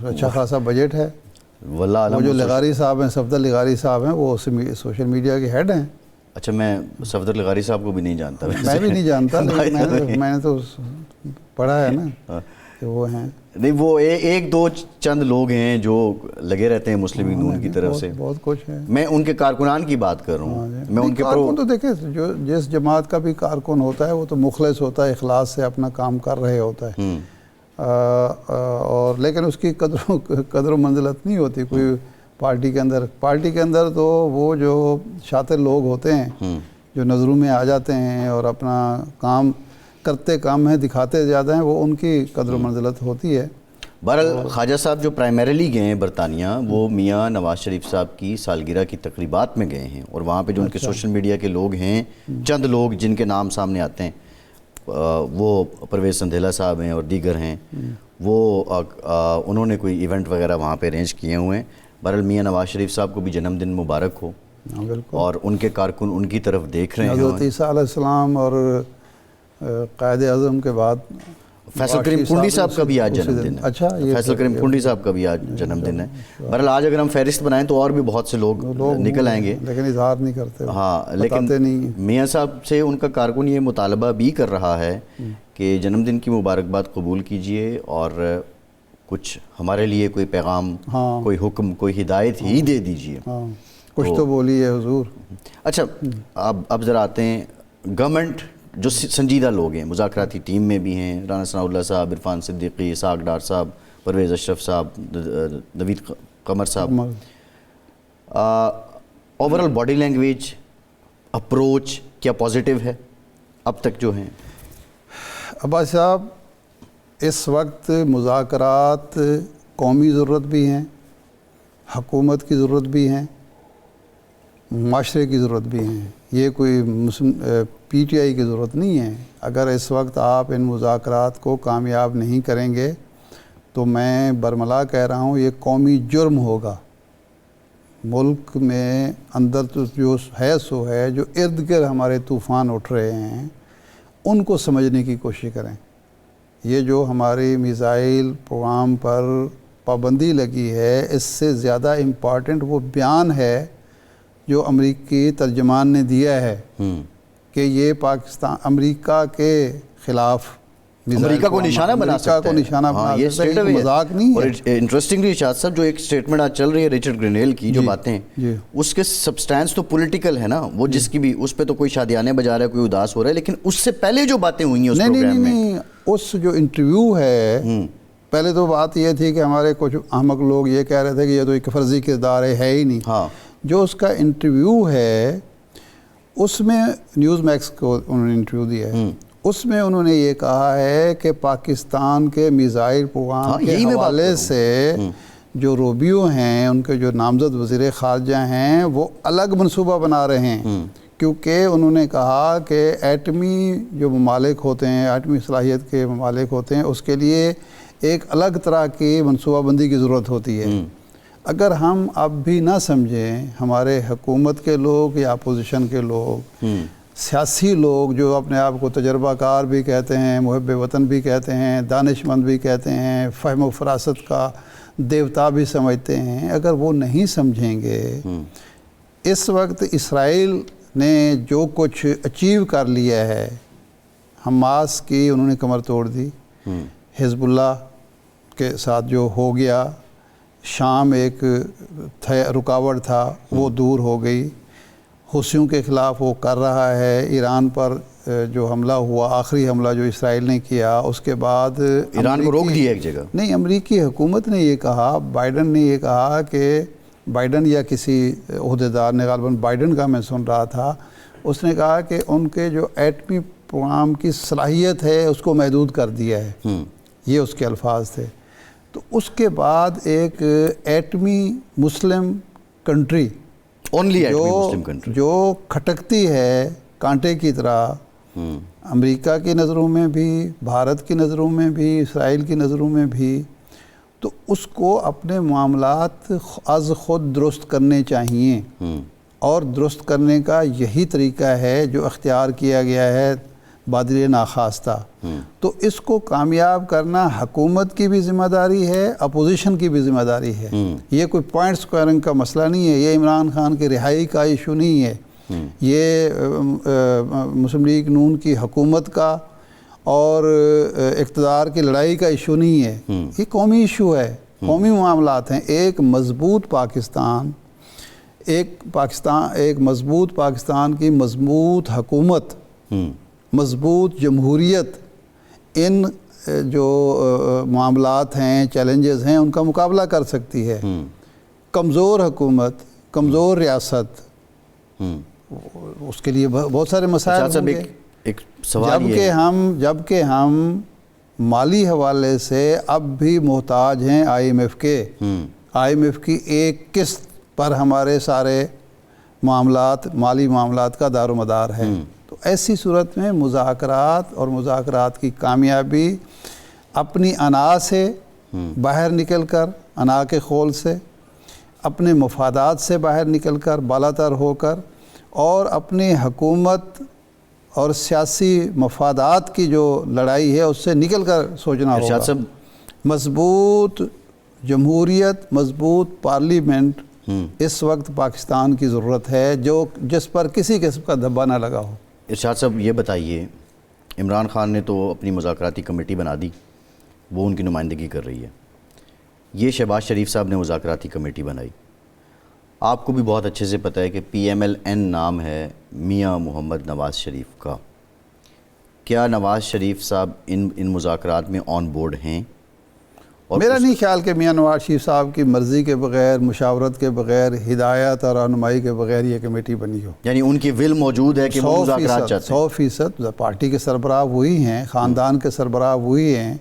اچھا خاصا بجٹ ہے، واللہ وہ جو لغاری صاحب ہیں، صفدر لغاری صاحب ہیں، وہ سوشل میڈیا کے ہیڈ ہیں۔ اچھا، میں صفدر لغاری صاحب کو بھی نہیں جانتا، میں بھی نہیں جانتا، میں نے تو پڑھا ہے نا کہ وہ ہیں، نہیں وہ ایک دو چند لوگ ہیں جو لگے رہتے ہیں مسلم لیگ نون کی طرف سے، بہت کچھ ہے۔ میں ان کے کارکنان کی بات کر رہا ہوں، میں ان کے کارکن تو دیکھیں جو جس جماعت کا بھی کارکن ہوتا ہے وہ تو مخلص ہوتا ہے، اخلاص سے اپنا کام کر رہے ہوتا ہے، اور لیکن اس کی قدر و منزلت نہیں ہوتی کوئی پارٹی کے اندر تو وہ جو شاطر لوگ ہوتے ہیں جو نظروں میں آ جاتے ہیں اور اپنا کام کرتے کام ہیں، دکھاتے زیادہ ہیں، وہ ان کی قدر و منزلت ہوتی ہے۔ بہرحال خواجہ صاحب جو پرائمریلی گئے ہیں برطانیہ، وہ میاں نواز شریف صاحب کی سالگرہ کی تقریبات میں گئے ہیں، اور وہاں پہ جو ان کے سوشل میڈیا کے لوگ ہیں، چند لوگ جن کے نام سامنے آتے ہیں، وہ پرویز سندھیلا صاحب ہیں اور دیگر ہیں، وہ انہوں نے کوئی ایونٹ وغیرہ وہاں پہ ارینج کیے ہوئے ہیں۔ بہرحال میاں نواز شریف صاحب کو بھی جنم دن مبارک ہو، اور ان کے کارکن ان کی طرف دیکھ رہے ہیں۔ حضرت عیسیٰ علیہ السلام اور قائد اعظم کے بعد فیصل کریم پنڈی صاحب کا بھی آج جنم دن ہے۔ اچھا، فیصل کریم پنڈی صاحب کا بھی آج جنم دن ہے۔ بہرحال آج اگر ہم فہرست بنائیں تو اور بھی بہت سے لوگ نکل آئیں گے، لیکن اظہار نہیں کرتے، ہاں، لیکن میاں صاحب سے ان کا کارکن یہ مطالبہ بھی کر رہا ہے کہ جنم دن کی مبارکباد قبول کیجئے اور کچھ ہمارے لیے کوئی پیغام، کوئی حکم، کوئی ہدایت ہی دے دیجئے، کچھ تو بولیے حضور۔ اچھا، اب ذرا آتے ہیں گورنمنٹ جو سنجیدہ لوگ ہیں مذاکراتی ٹیم میں بھی ہیں، رانا ثناء اللہ صاحب، عرفان صدیقی، اسحاق ڈار صاحب، پرویز اشرف صاحب، نوید قمر صاحب، اوورال باڈی لینگویج اپروچ کیا پازیٹیو ہے اب تک جو ہیں؟ عباس صاحب، اس وقت مذاکرات قومی ضرورت بھی ہیں، حکومت کی ضرورت بھی ہیں، معاشرے کی ضرورت بھی ہیں. یہ کوئی پی ٹی آئی کی ضرورت نہیں ہے. اگر اس وقت آپ ان مذاکرات کو کامیاب نہیں کریں گے تو میں برملا کہہ رہا ہوں یہ قومی جرم ہوگا. ملک میں اندر تو جو ہے سو ہے، جو ارد گرد ہمارے طوفان اٹھ رہے ہیں ان کو سمجھنے کی کوشش کریں. یہ جو ہماری میزائل پروگرام پر پابندی لگی ہے، اس سے زیادہ امپارٹنٹ وہ بیان ہے جو امریکی ترجمان نے دیا ہے کہ یہ پاکستان امریکہ کے خلاف امریکہ کو نشانہ بنا سکتا ہے. امریکہ کو نشانہ بنا یہ سکتا ہے، یہ مذاق نہیں اور ہے. انٹرسٹنگلی ارشاد صاحب، جو ایک سٹیٹمنٹ آج چل رہی ہے رچرڈ گرینیل کی جو باتیں، اس کے سبسٹانس تو پولیٹیکل ہے نا، وہ جس کی بھی اس پہ تو کوئی شادیانے بجا رہا ہے، کوئی اداس ہو رہا ہے، لیکن اس سے پہلے جو باتیں ہوئی ہیں اس پروگرام میں، نہیں، اس جو انٹرویو ہے، پہلے تو بات یہ تھی کہ ہمارے کچھ احمق لوگ یہ کہہ رہے تھے کہ یہ تو ایک فرضی کردار ہے ہی نہیں. جو اس کا انٹرویو ہے اس میں نیوز میکس کو انہوں نے انٹرویو دیا ہے، اس میں انہوں نے یہ کہا ہے کہ پاکستان کے میزائل پروگرام کے حوالے سے جو روبیو ہیں، ان کے جو نامزد وزیر خارجہ ہیں، وہ الگ منصوبہ بنا رہے ہیں. کیونکہ انہوں نے کہا کہ ایٹمی جو ممالک ہوتے ہیں، ایٹمی صلاحیت کے ممالک ہوتے ہیں، اس کے لیے ایک الگ طرح کی منصوبہ بندی کی ضرورت ہوتی ہے. اگر ہم اب بھی نہ سمجھیں، ہمارے حکومت کے لوگ یا اپوزیشن کے لوگ، سیاسی لوگ جو اپنے آپ کو تجربہ کار بھی کہتے ہیں، محب وطن بھی کہتے ہیں، دانش مند بھی کہتے ہیں، فہم و فراست کا دیوتا بھی سمجھتے ہیں، اگر وہ نہیں سمجھیں گے، اس وقت اسرائیل نے جو کچھ اچیو کر لیا ہے، حماس کی انہوں نے کمر توڑ دی، حزب اللہ کے ساتھ جو ہو گیا، شام ایک رکاوٹ تھا وہ دور ہو گئی، حوثیوں کے خلاف وہ کر رہا ہے، ایران پر جو حملہ ہوا، آخری حملہ جو اسرائیل نے کیا، اس کے بعد ایران کو روک دیا ایک جگہ. نہیں، امریکی حکومت نے یہ کہا، بائیڈن نے یہ کہا کہ بائیڈن یا کسی عہدیدار نے، غالباً بائیڈن کا میں سن رہا تھا، اس نے کہا کہ ان کے جو ایٹمی پروگرام کی صلاحیت ہے اس کو محدود کر دیا ہے. یہ اس کے الفاظ تھے. تو اس کے بعد ایک ایٹمی مسلم کنٹری جو کھٹکتی ہے کانٹے کی طرح، امریکہ کی نظروں میں بھی، بھارت کی نظروں میں بھی، اسرائیل کی نظروں میں بھی، تو اس کو اپنے معاملات از خود درست کرنے چاہیے. اور درست کرنے کا یہی طریقہ ہے جو اختیار کیا گیا ہے بادل ناخواستہ. تو اس کو کامیاب کرنا حکومت کی بھی ذمہ داری ہے، اپوزیشن کی بھی ذمہ داری ہے. یہ کوئی پوائنٹ سکوئرنگ کا مسئلہ نہیں ہے، یہ عمران خان کی رہائی کا ایشو نہیں ہے، یہ مسلم لیگ نون کی حکومت کا اور اقتدار کی لڑائی کا ایشو نہیں ہے، یہ قومی ایشو ہے، قومی معاملات ہیں. ایک مضبوط پاکستان کی مضبوط حکومت، مضبوط جمہوریت ان جو معاملات ہیں، چیلنجز ہیں، ان کا مقابلہ کر سکتی ہے. کمزور حکومت، کمزور ریاست، اس کے لیے بہت سارے مسائل ہوں گے. ایک سوال جبکہ ہم مالی حوالے سے اب بھی محتاج ہیں آئی ایم ایف کے. آئی ایم ایف کی ایک قسط پر ہمارے سارے معاملات، مالی معاملات کا دار و مدار ہے. تو ایسی صورت میں مذاکرات اور مذاکرات کی کامیابی اپنی انا سے باہر نکل کر، انا کے خول سے، اپنے مفادات سے باہر نکل کر، بالاتر ہو کر، اور اپنی حکومت اور سیاسی مفادات کی جو لڑائی ہے اس سے نکل کر سوچنا ہوگا. مضبوط جمہوریت، مضبوط پارلیمنٹ اس وقت پاکستان کی ضرورت ہے، جس پر کسی قسم کا دھبا نہ لگا ہو. ارشاد صاحب یہ بتائیے، عمران خان نے تو اپنی مذاکراتی کمیٹی بنا دی، وہ ان کی نمائندگی کر رہی ہے. یہ شہباز شریف صاحب نے مذاکراتی کمیٹی بنائی. آپ کو بھی بہت اچھے سے پتہ ہے کہ PMLN نام ہے میاں محمد نواز شریف کا. کیا نواز شریف صاحب ان مذاکرات میں آن بورڈ ہیں؟ اور میرا نہیں خیال کہ میاں نواز شریف صاحب کی مرضی کے بغیر، مشاورت کے بغیر، ہدایت اور رہنمائی کے بغیر یہ کمیٹی بنی ہو. یعنی ان کی ول موجود ہے کہ وہ مذاکرات چاہتے ہیں؟ 100% پارٹی کے سربراہ وہی ہیں، خاندان کے سربراہ وہی ہیں.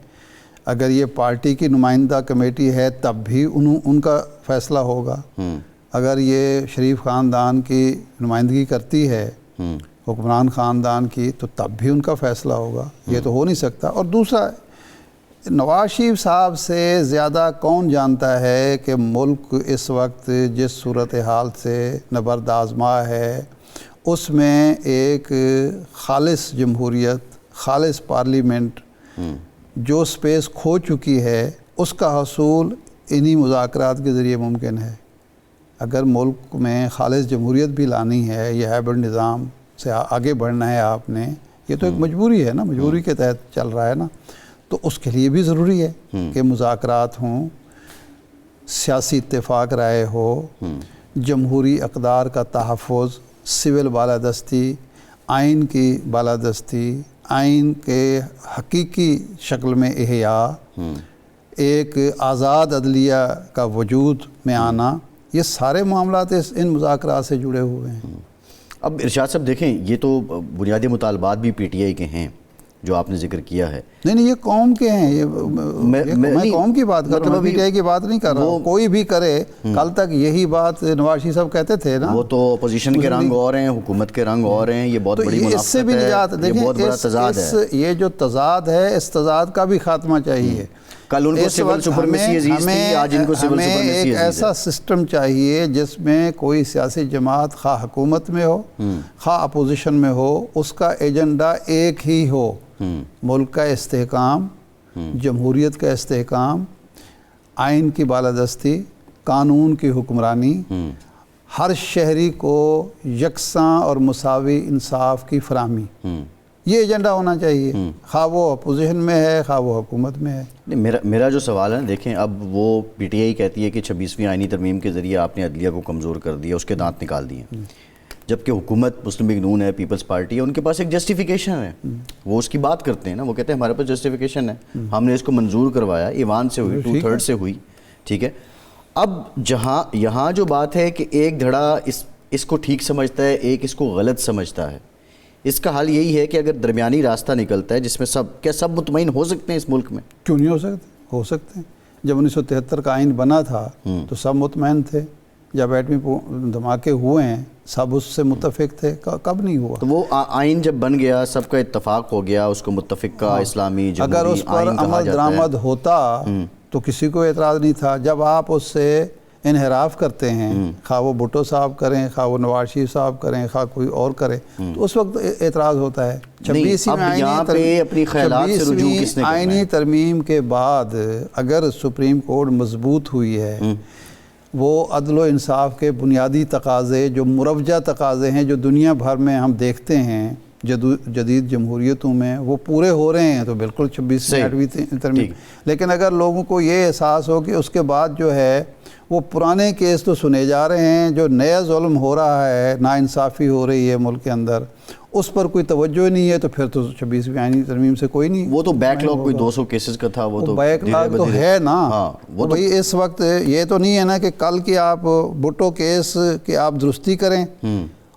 اگر یہ پارٹی کی نمائندہ کمیٹی ہے تب بھی ان کا فیصلہ ہوگا. اگر یہ شریف خاندان کی نمائندگی کرتی ہے، حکمران خاندان کی، تو تب بھی ان کا فیصلہ ہوگا. یہ تو ہو نہیں سکتا. اور دوسرا، نواز شریف صاحب سے زیادہ کون جانتا ہے کہ ملک اس وقت جس صورتحال سے نبرد آزما ہے، اس میں ایک خالص جمہوریت، خالص پارلیمنٹ جو سپیس کھو چکی ہے، اس کا حصول انہی مذاکرات کے ذریعے ممکن ہے. اگر ملک میں خالص جمہوریت بھی لانی ہے، یہ ہائبرڈ نظام سے آگے بڑھنا ہے آپ نے، یہ تو ایک مجبوری ہے نا، مجبوری کے تحت چل رہا ہے نا، تو اس کے لیے بھی ضروری ہے کہ مذاکرات ہوں، سیاسی اتفاق رائے ہو، جمہوری اقدار کا تحفظ، سول بالادستی، آئین کی بالادستی، آئین کے حقیقی شکل میں احیاء، ایک آزاد عدلیہ کا وجود میں آنا، یہ سارے معاملات ان مذاکرات سے جڑے ہوئے ہیں. اب ارشاد صاحب دیکھیں، یہ تو بنیادی مطالبات بھی پی ٹی آئی کے ہیں جو آپ نے ذکر کیا ہے. نہیں، یہ قوم کے ہیں. میں قوم کی بات کر رہا ہوں، پی ٹی آئی کی بات نہیں کر رہا ہوں. کوئی بھی کرے. کل تک یہی بات نواز شریف صاحب کہتے تھے نا. وہ تو اپوزیشن کے رنگ اور ہیں، حکومت کے رنگ اور ہیں. یہ بہت بڑی منافقت ہے، اس سے بھی نجات. یہ بہت بڑا تضاد ہے. یہ جو تضاد ہے، اس تضاد کا بھی خاتمہ چاہیے. کل ان کو سول سپرمیسی عزیز تھی، آج ان کو سول سپرمیسی عزیز ہے. ہمیں ایک ایسا سسٹم چاہیے جس میں کوئی سیاسی جماعت خواہ حکومت میں ہو، خواہ اپوزیشن میں ہو، اس کا ایجنڈا ایک ہی ہو: ملک کا استحکام، جمہوریت کا استحکام، آئین کی بالادستی، قانون کی حکمرانی، ہر شہری کو یکساں اور مساوی انصاف کی فراہمی. یہ ایجنڈا ہونا چاہیے، خواہ وہ اپوزیشن میں ہے، خواہ وہ حکومت میں ہے. میرا جو سوال ہے، دیکھیں، اب وہ پی ٹی آئی کہتی ہے کہ 26ویں آئینی ترمیم کے ذریعے آپ نے عدلیہ کو کمزور کر دیا، اس کے دانت نکال دیے، جبکہ حکومت مسلم لیگ نون ہے، پیپلز پارٹی ہے، ان کے پاس ایک جسٹیفیکیشن ہے. وہ اس کی بات کرتے ہیں نا، وہ کہتے ہیں ہمارے پاس جسٹیفیکیشن ہے، ہم نے اس کو منظور کروایا، ایوان سے ہوئی، 2/3 سے ہوئی. ٹھیک ہے. اب یہاں جو بات ہے کہ ایک دھڑا اس کو ٹھیک سمجھتا ہے، ایک اس کو غلط سمجھتا ہے. اس کا حل یہی ہے کہ اگر درمیانی راستہ نکلتا ہے جس میں سب مطمئن ہو سکتے ہیں اس ملک میں؟ کیوں نہیں ہو سکتے؟ ہو سکتے ہیں. جب 1973 کا آئین بنا تھا تو سب مطمئن تھے. جب ایٹمی دھماکے ہوئے ہیں سب اس سے متفق تھے. کب نہیں ہوا؟ تو وہ آئین جب بن گیا، سب کا اتفاق ہو گیا، اس کو متفقہ اسلامی جمہوری اگر اس پر عمل درآمد ہوتا تو کسی کو اعتراض نہیں تھا. جب آپ اس سے انحراف کرتے ہیں، خواہ وہ بھٹو صاحب کریں، خواہ وہ نواز شریف صاحب کریں، خواہ کوئی اور کرے، تو اس وقت اعتراض ہوتا ہے. 26ویں آئینی ترمیم کے بعد اگر سپریم کورٹ مضبوط ہوئی ہے، وہ عدل و انصاف کے بنیادی تقاضے جو مروجہ تقاضے ہیں جو دنیا بھر میں ہم دیکھتے ہیں جدید جمہوریتوں میں، وہ پورے ہو رہے ہیں، تو بالکل 26ویں ترمیم. لیکن اگر لوگوں کو یہ احساس ہو کہ اس کے بعد جو ہے وہ پرانے کیس تو سنے جا رہے ہیں، جو نیا ظلم ہو رہا ہے، ناانصافی ہو رہی ہے ملک کے اندر، اس پر کوئی توجہ نہیں ہے، تو پھر تو 26ویں آئینی ترمیم سے کوئی نہیں. وہ تو بیک لاگ کوئی 200 کیسز کا تھا، وہ تو بیک لاگ تو ہے نا. وہ بھئی اس وقت یہ تو نہیں ہے نا کہ کل کی آپ بھٹو کیس کی آپ درستی کریں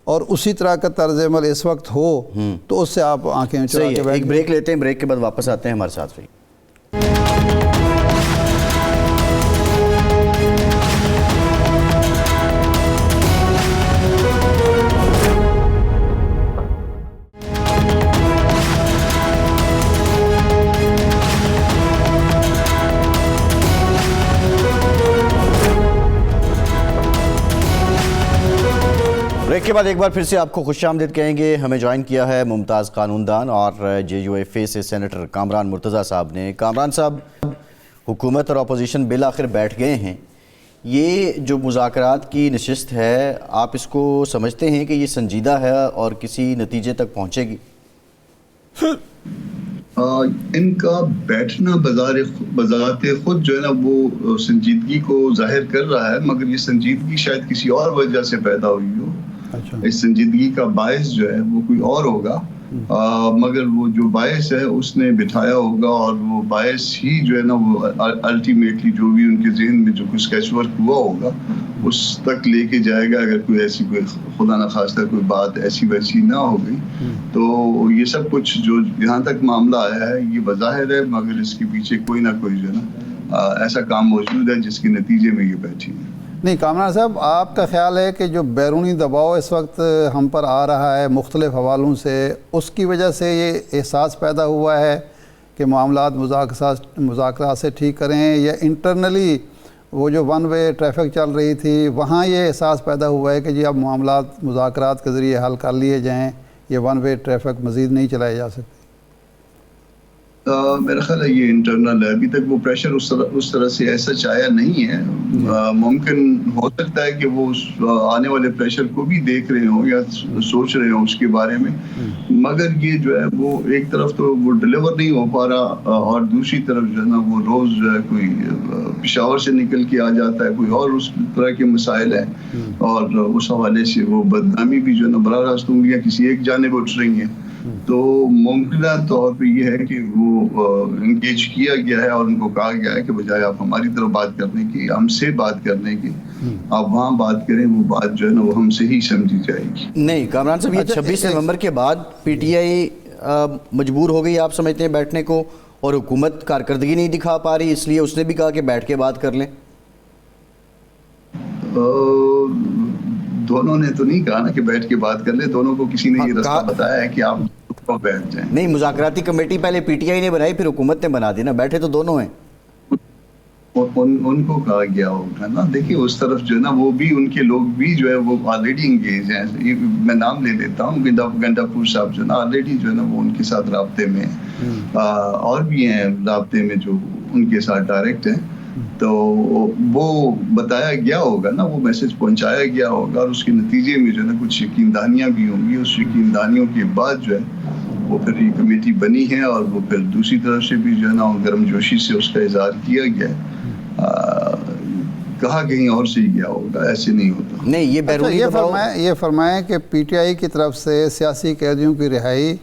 اور اسی طرح کا طرز عمل اس وقت ہو تو اس سے آپ آنکھیں چرا کے بیٹھ. ایک بریک لیتے ہیں، بریک کے بعد واپس آتے ہیں، ہمارے ساتھ رہیے. بریک کے بعد ایک بار پھر سے آپ کو خوش آمدید کہیں گے. ہمیں جوائن کیا ہے ممتاز قانون دان اور JUIF سے سینیٹر کامران مرتضیٰ صاحب نے. کامران صاحب، حکومت اور اپوزیشن بالآخر بیٹھ گئے ہیں. یہ جو مذاکرات کی نشست ہے، آپ اس کو سمجھتے ہیں کہ یہ سنجیدہ ہے اور کسی نتیجے تک پہنچے گی؟ ان کا بیٹھنا بذات خود جو ہے نا وہ سنجیدگی کو ظاہر کر رہا ہے، مگر یہ سنجیدگی شاید کسی اور وجہ سے پیدا ہوئی ہو. اس سنجیدگی کا باعث جو ہے وہ کوئی اور ہوگا. مگر وہ جو باعث ہے اس نے بٹھایا ہوگا اور وہ باعث ہی جو ہے نا وہ الٹیمیٹلی جو بھی ان کے ذہن میں جو کچھ اسکیچ ورک ہوا ہوگا اس تک لے کے جائے گا. اگر کوئی ایسی کوئی خدا نخواستہ کوئی بات ایسی ویسی نہ ہو گئی تو یہ سب کچھ جو یہاں تک معاملہ آیا ہے یہ بظاہر ہے، مگر اس کے پیچھے کوئی نہ کوئی جو ہے نا ایسا کام موجود ہے جس کے نتیجے میں یہ بیٹھی ہے. نہیں کامران صاحب، آپ کا خیال ہے کہ جو بیرونی دباؤ اس وقت ہم پر آ رہا ہے مختلف حوالوں سے، اس کی وجہ سے یہ احساس پیدا ہوا ہے کہ معاملات مذاکرات سے ٹھیک کریں، یا انٹرنلی وہ جو ون وے ٹریفک چل رہی تھی وہاں یہ احساس پیدا ہوا ہے کہ جی اب معاملات مذاکرات کے ذریعے حل کر لیے جائیں، یہ ون وے ٹریفک مزید نہیں چلائے جا سکتے؟ میرا خیال ہے یہ انٹرنل ہے. ابھی تک وہ پریشر اس طرح سے ایسا آیا نہیں ہے. ممکن ہو سکتا ہے کہ وہ آنے والے پریشر کو بھی دیکھ رہے ہوں یا سوچ رہے ہوں اس کے بارے میں، مگر یہ جو ہے وہ ایک طرف تو وہ ڈلیور نہیں ہو پا رہا اور دوسری طرف جو ہے نا وہ روز جو ہے کوئی پشاور سے نکل کے آ جاتا ہے، کوئی اور اس طرح کے مسائل ہیں، اور اس حوالے سے وہ بدنامی بھی جو ہے نا براہ راست انگلیاں کسی ایک جانب اٹھ رہی ہیں. تو ممکنہ طور پہ یہ ہے کہ وہ انگیج کیا گیا ہے اور ان کو کہا گیا ہے کہ بجائے آپ ہماری طرف بات کرنے کی، ہم سے بات کرنے کی، آپ وہاں بات کریں، وہ بات جو ہے نا وہ ہم سے ہی سمجھی جائے گی. نہیں کامران صاحب، یہ 26 نومبر کے بعد پی ٹی آئی مجبور ہو گئی آپ سمجھتے ہیں بیٹھنے کو، اور حکومت کارکردگی نہیں دکھا پا رہی، اس لیے اس نے بھی کہا کہ بیٹھ کے بات کر لیں؟ دونوں نے تو نہیں کہا نا کہ بیٹھ کے بات کر لیں، دونوں کو کسی نے یہ رستہ بتایا ہے کہ آپ بیٹھ جائیں. نہیں، مذاکراتی کمیٹی پہلے پی ٹی آئی نے بنائی پھر حکومت نے بنا دی نا، بیٹھے تو دونوں ہیں. ان کو کہا گیا ہوگا نا. دیکھیے اس طرف جو ہے نا وہ بھی ان کے لوگ بھی جو ہے وہ آلریڈی انگیج ہیں. میں نام لے لیتا ہوں، گنڈا پور صاحب جو ہے نا آلریڈی جو ہے نا وہ ان کے ساتھ رابطے میں ہیں، اور بھی ہیں رابطے میں جو ان کے ساتھ ڈائریکٹ ہیں. تو وہ بتایا گیا ہوگا نا، وہ میسج پہنچایا گیا ہوگا، اور اس کے نتیجے میں جو ہے نا کچھ یقین دہانیاں بھی ہوں گی. اس یقین دہانیوں کے بعد جو ہے وہ پھر یہ کمیٹی بنی ہے، اور وہ پھر دوسری طرف سے بھی جو ہے نا گرم جوشی سے اس کا اظہار کیا گیا ہے. کہا کہیں اور سے ہی گیا ہوگا، ایسے نہیں ہوتا. نہیں، یہ بیرونی یہ فرمائیں کہ پی ٹی آئی کی طرف سے سیاسی قیدیوں کی رہائی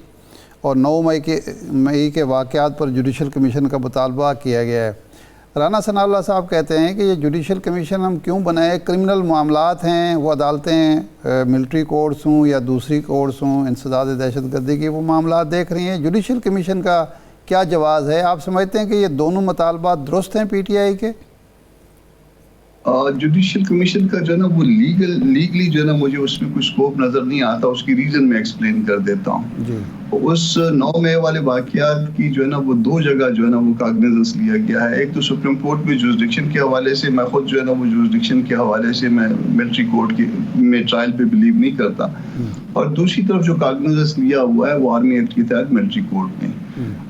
اور 9 مئی کے واقعات پر جوڈیشل کمیشن کا مطالبہ کیا گیا ہے. رانا ثناء اللہ صاحب کہتے ہیں کہ یہ جوڈیشل کمیشن ہم کیوں بنائے؟ کرمنل معاملات ہیں، وہ عدالتیں ملٹری کورٹس ہوں یا دوسری کورٹس ہوں انسداد دہشت گردی کی، وہ معاملات دیکھ رہی ہیں. جوڈیشل کمیشن کا کیا جواز ہے؟ آپ سمجھتے ہیں کہ یہ دونوں مطالبات درست ہیں پی ٹی آئی کے؟ جوڈیشل کمیشن کا جو ہے نا وہ لیگلی جو ہے نا مجھے اس میں کوئی سکوپ نظر نہیں آتا. اس کی ریزن میں ایکسپلین کر دیتا ہوں. جی. اس 9 مئی والے واقعات کی جو ہے نا وہ 2 جگہ جو ہے نا وہ کاگنیزنس لیا گیا ہے. ایک تو سپریم کورٹ میں جورسڈکشن کے حوالے سے، میں خود جو ہے نا وہ جورسڈکشن کے حوالے سے میں ملٹری کورٹ میں ٹرائل پہ بلیو نہیں کرتا، اور دوسری طرف جو کاگنیزنس لیا ہوا ہے وہ آرمی ایکٹ کے تحت ملٹری کورٹ نے،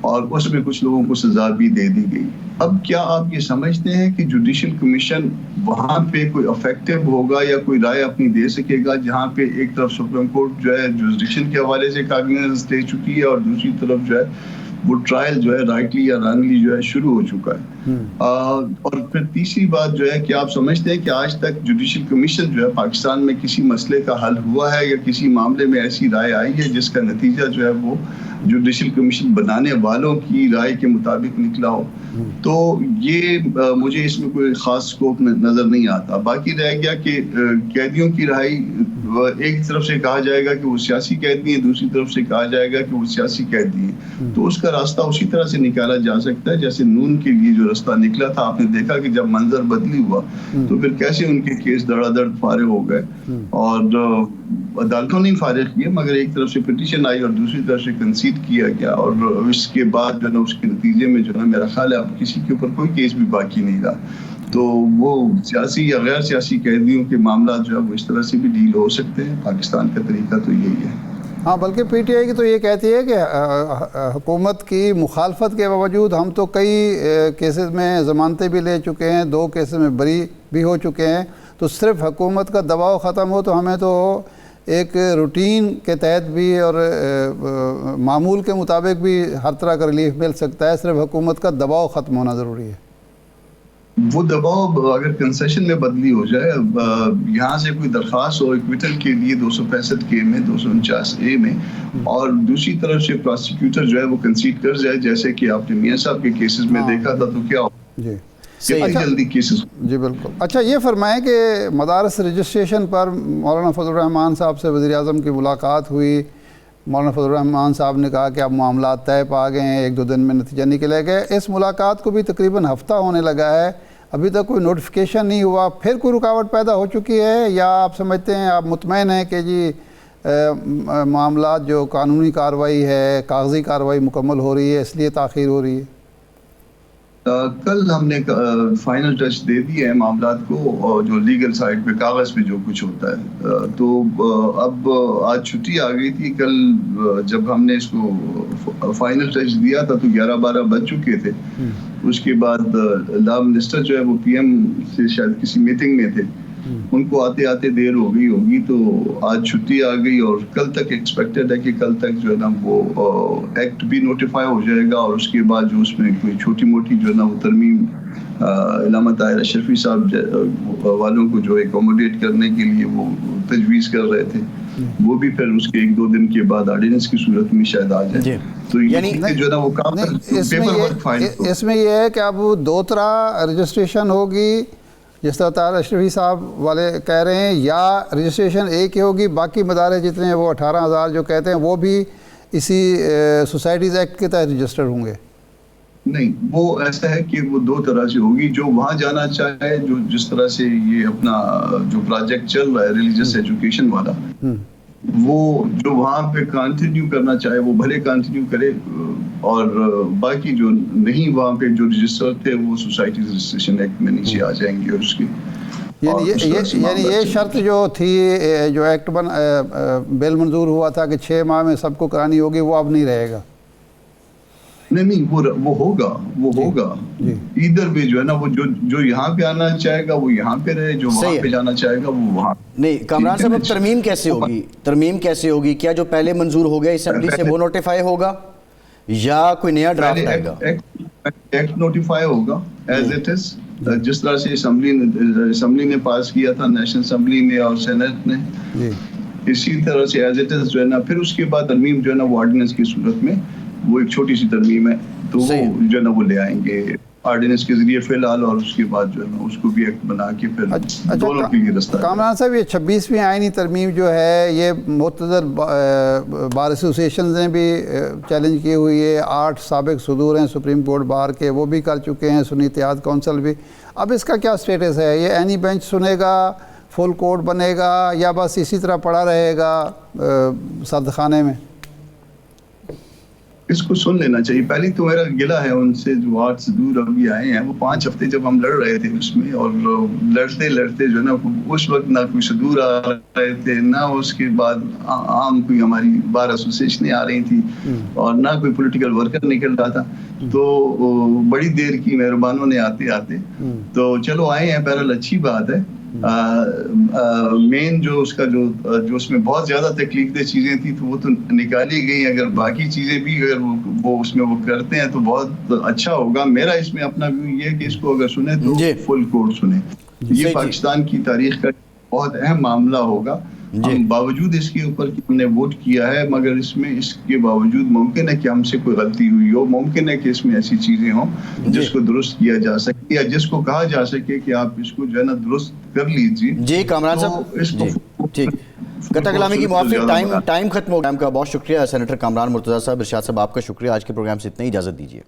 اور اس میں کچھ لوگوں کو سزا بھی دے دی گئی. اب کیا آپ یہ سمجھتے ہیں کہ جوڈیشل کمیشن وہاں پہ کوئی افیکٹو ہوگا یا کوئی رائے اپنی دے سکے گا جہاں پہ ایک طرف سپریم کورٹ جو ہے جورسڈکشن کے حوالے سے کاگنیزنس دے چکی ہے اور دوسری طرف جو ہے وہ ٹرائل جو ہے رائٹلی یا رانگلی جو ہے شروع ہو چکا ہے؟ اور پھر تیسری بات جو ہے کہ آپ سمجھتے ہیں کہ آج تک جوڈیشل کمیشن جو ہے پاکستان میں کسی مسئلے کا حل ہوا ہے یا کسی معاملے میں ایسی رائے آئی ہے جس کا نتیجہ جو ہے وہ جوڈیشل کمیشن بنانے والوں کی رائے کے مطابق نکلا ہو؟ تو یہ مجھے اس میں کوئی خاص سکوپ نظر نہیں آتا. باقی رہ گیا کہ قیدیوں کی رہائی، ایک طرف سے کہا جائے گا کہ وہ سیاسی قیدی ہیں، دوسری طرف سے کہا جائے گا کہ وہ سیاسی قیدی ہیں. تو اس کا راستہ اسی طرح سے نکالا جا سکتا ہے جیسے نون کے لیے جو راستہ نکلا تھا. آپ نے دیکھا کہ جب منظر بدلی ہوا تو پھر کیسے ان کے کیس دڑا دڑ فارغ ہو گئے، اور عدالتوں نے فارغ کیے، مگر ایک طرف سے پٹیشن آئی اور دوسری طرف سے کنسیڈ کیا گیا، اور اس کے بعد جو ہے اس کے نتیجے میں جو ہے میرا خیال ہے اب کسی کے اوپر کوئی کیس بھی باقی نہیں رہا. تو وہ سیاسی یا غیر سیاسی قیدیوں کے معاملات جو ہے وہ اس طرح سے بھی ڈیل ہو سکتے ہیں. پاکستان کا طریقہ تو یہی ہے. ہاں، بلکہ پی ٹی آئی کی تو یہ کہتی ہے کہ حکومت کی مخالفت کے باوجود ہم تو کئی کیسز میں ضمانتیں بھی لے چکے ہیں، 2 کیسز میں بری بھی ہو چکے ہیں، تو صرف حکومت کا دباؤ ختم ہو تو ہمیں تو ایک روٹین کے تحت بھی اور معمول کے مطابق بھی ہر طرح کا ریلیف مل سکتا ہے، صرف حکومت کا دباؤ ختم ہونا ضروری ہے. وہ دباؤ اگر کنسیشن میں بدلی ہو جائے, یہاں سے کوئی درخواست ہو ایکویٹل کے لیے 265 کے میں 249 اے میں, اور دوسری طرف سے پراسیکیوٹر جو ہے وہ کنسیڈ کر جائے, جیسے کہ آپ نے میاں صاحب کے کیسز میں دیکھا تھا, تو کیا ہو جی جلدی کیسز. جی بالکل. اچھا یہ فرمائیں کہ مدارس رجسٹریشن پر مولانا فضل الرحمان صاحب سے وزیر اعظم کی ملاقات ہوئی. مولانا فضل الرحمان صاحب نے کہا کہ اب معاملات طے پا گئے ہیں, 1-2 دن میں نتیجہ نکلے گئے. اس ملاقات کو بھی تقریباً ہفتہ ہونے لگا ہے, ابھی تک کوئی نوٹیفیکیشن نہیں ہوا. پھر کوئی رکاوٹ پیدا ہو چکی ہے, یا آپ سمجھتے ہیں, آپ مطمئن ہیں کہ جی معاملات جو قانونی کارروائی ہے, کاغذی کارروائی مکمل ہو رہی ہے, اس لیے تاخیر ہو رہی ہے؟ کل ہم نے فائنل ٹچ دے دیا ہے معاملات کو, جو لیگل سائڈ پہ کاغذ پہ جو کچھ ہوتا ہے. تو اب آج چھٹی آ گئی تھی, کل جب ہم نے اس کو فائنل ٹچ دیا تھا تو 11-12 بج چکے تھے. اس کے بعد لا منسٹر جو ہے وہ پی ایم سے شاید کسی میٹنگ میں تھے, ان کو آتے آتے دیر ہو گئی ہوگی, تو آج چھٹی آ گئی اور کل تک ایکسپیکٹڈ ہے کہ کل تک جو ہے نا وہ ایکٹ بھی نوٹیفائی ہو جائے گا, اور اس کے بعد جو اس میں کوئی چھوٹی موٹی جو ہے نا وہ ترمیم علامہ طاہر اشرفی صاحب والوں کو جو ایکوموڈیٹ کرنے کے لیے وہ تجویز کر رہے تھے, وہ بھی پھر اس کے 1-2 دن کے بعد آرڈیننس کی صورت میں شاید آ جائے. تو یعنی جو ہے نا وہ کام پیپر ورک فائل, اس میں یہ ہے کہ اب 2 طرح رجسٹریشن ہوگی جس طرح طاہر اشرفی صاحب والے کہہ رہے ہیں, یا رجسٹریشن ایک ہی ہوگی, باقی مدارس جتنے ہیں وہ 18,000 جو کہتے ہیں وہ بھی اسی سوسائٹیز ایکٹ کے تحت رجسٹر ہوں گے؟ نہیں, وہ ایسا ہے کہ وہ 2 طرح سے ہوگی. جو وہاں جانا چاہے, جو جس طرح سے یہ اپنا جو پروجیکٹ چل رہا ہے ریلیجس ایجوکیشن والا, وہ جو وہاں پہ کنٹینیو کرنا چاہے وہ بھلے کنٹینیو کرے, اور باقی جو نہیں وہاں پہ جو رجسٹر تھے وہ سوسائٹیز رجسٹریشن ایکٹ میں نیچے آ جائیں گے. اور اس کی یعنی یہ شرط جو تھی, جو ایکٹ بل منظور ہوا تھا کہ 6 ماہ میں سب کو کرانی ہوگی, وہ اب نہیں رہے گا؟ نہیں, وہ ہوگا ادھر بھی جو ہے نا, وہ جو یہاں پہ آنا چاہے گا وہ یہاں پہ رہے, جو وہاں پہ جانا چاہے گا وہ وہاں. نہیں کامران صاحب, اب ترمیم کیسے ہوگی؟ کیا جو پہلے منظور ہو گیا اسمبلی سے وہ نوٹیفائی ہوگا, یا کوئی نیا ڈرافٹ آئے گا؟ ایکٹ نوٹیفائی ہوگا ایز اٹ از, جس طرح سے اسمبلی نے پاس کیا تھا, نیشنل اسمبلی نے اور سینٹ نے, اسی طرح سے ایز اٹ از جو ہے نا. پھر اس کے بعد ترمیم جو ہے نا وہ آرڈیننس کی صورت میں, وہ ایک چھوٹی سی ترمیم ہے, تو وہ جو ہے نا وہ لے آئیں گے آرڈیننس کے ذریعے فی الحال, اور اس کے بعد جو ہے نا اس کو بھی ایکٹ بنا کے پھر دونوں کے لیے رستہ. کامران صاحب, یہ 26ویں آئینی ترمیم جو ہے یہ معتدل بار ایسوسیشنز نے بھی چیلنج کی ہوئی ہے, 8 سابق صدور ہیں سپریم کورٹ بار کے, وہ بھی کر چکے ہیں, سنی اتحاد کونسل بھی. اب اس کا کیا سٹیٹس ہے؟ یہ اینی بینچ سنے گا, فل کورٹ بنے گا, یا بس اسی طرح پڑا رہے گا سرد خانے میں؟ اس کو سن لینا چاہیے. پہلی تو میرا گلہ ہے ان سے جو 8 صدور ابھی آئے ہیں, وہ 5 ہفتے جب ہم لڑ رہے تھے اس میں, اور لڑتے جو ہے نا اس وقت نہ کوئی صدور آ رہے تھے, نہ اس کے بعد عام کوئی ہماری بار ایسوسیشنیں آ رہی تھی, اور نہ کوئی پولیٹیکل ورکر نکل رہا تھا. تو بڑی دیر کی مہربانوں نے آتے تو چلو آئے ہیں, بہرحال اچھی بات ہے. مین جو اس کا جو اس میں بہت زیادہ تکلیف دہ چیزیں تھیں تو وہ تو نکالی گئی. اگر باقی چیزیں بھی اگر وہ اس میں وہ کرتے ہیں تو بہت اچھا ہوگا. میرا اس میں اپنا ویو یہ ہے کہ اس کو اگر سنیں تو فل کورٹ سنیں. یہ پاکستان کی تاریخ کا بہت اہم معاملہ ہوگا. ہم باوجود اس کے اوپر کہ ہم نے ووٹ کیا ہے, مگر اس میں اس کے باوجود ممکن ہے کہ ہم سے کوئی غلطی ہوئی ہو, ممکن ہے کہ اس میں ایسی چیزیں ہوں جس کو درست کیا جا سکے, یا جس کو کہا جا سکے کہ آپ اس کو جو ہے نا درست کر لیجیے. جی کامران صاحب, ٹھیک, قطع کلامی کی موافق ٹائم ختم ہو گیا. آپ کا بہت شکریہ سینیٹر کامران مرتضیٰ صاحب. ارشاد صاحب آپ کا شکریہ. آج کے پروگرام سے اتنا ہی, اجازت دیجیے.